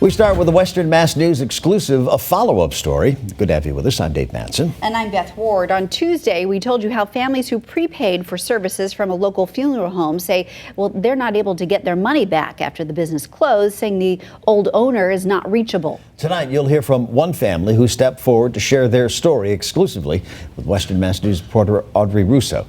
We start with the Western Mass News exclusive, a follow-up story. Good to have you with us. I'm Dave Mattson. And I'm Beth Ward. On Tuesday, we told you how families who prepaid for services from a local funeral home say, well, they're not able to get their money back after the business closed, saying the old owner is not reachable. Tonight, you'll hear from one family who stepped forward to share their story exclusively with Western Mass News reporter Audrey Russo.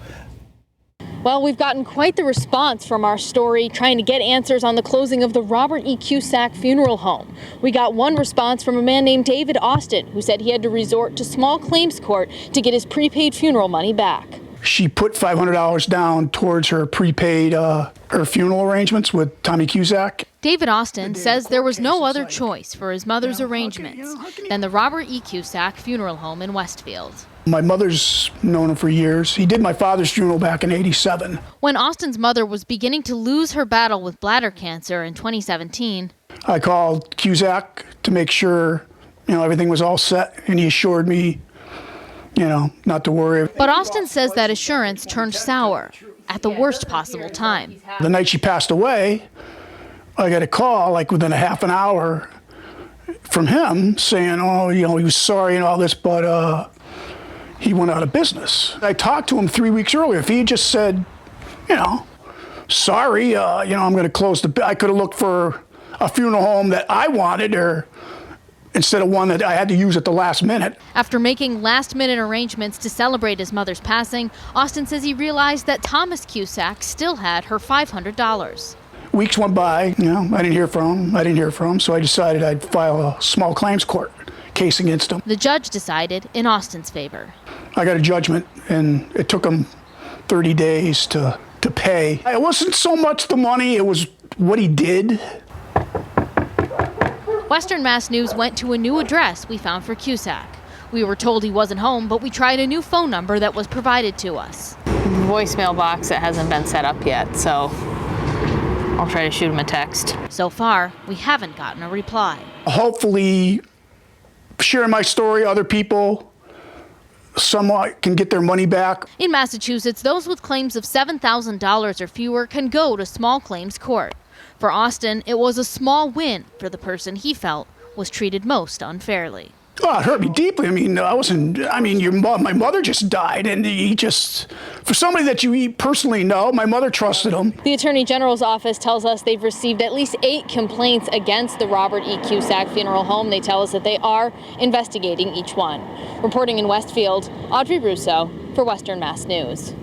Well, we've gotten quite the response from our story trying to get answers on the closing of the Robert E. Cusack funeral home. We got one response from a man named David Austin, who said he had to resort to small claims court to get his prepaid funeral money back. She put $500 down towards her prepaid her funeral arrangements with Tommy Cusack. David Austin says there was no other choice for his mother's arrangements than the Robert E. Cusack funeral home in Westfield. My mother's known him for years. He did my father's funeral back in '87. When Austin's mother was beginning to lose her battle with bladder cancer in 2017, I called Cusack to make sure, everything was all set, and he assured me, not to worry. But Austin says that assurance turned sour at the worst possible time. The night she passed away, I got a call within a half an hour from him saying, he was sorry and all this, but he went out of business. I talked to him 3 weeks earlier. If he had just said, sorry, I'm going to close I could have looked for a funeral home that I wanted, or instead of one that I had to use at the last minute. After making last-minute arrangements to celebrate his mother's passing, Austin says he realized that Thomas Cusack still had her $500. Weeks went by, I didn't hear from him, so I decided I'd file a small claims court case against him. The judge decided in Austin's favor. I got a judgment, and it took him 30 days to pay. It wasn't so much the money, it was what he did. Western Mass News went to a new address we found for Cusack. We were told he wasn't home, but we tried a new phone number that was provided to us. Voicemail box that hasn't been set up yet, so I'll try to shoot him a text. So far, we haven't gotten a reply. Hopefully, sharing my story, other people somewhat can get their money back. In Massachusetts, those with claims of $7,000 or fewer can go to small claims court. For Austin, it was a small win for the person he felt was treated most unfairly. Oh, it hurt me deeply. My mother just died, and for somebody that you personally know, my mother trusted him. The Attorney General's office tells us they've received at least 8 complaints against the Robert E. Cusack funeral home. They tell us that they are investigating each one. Reporting in Westfield, Audrey Russo for Western Mass News.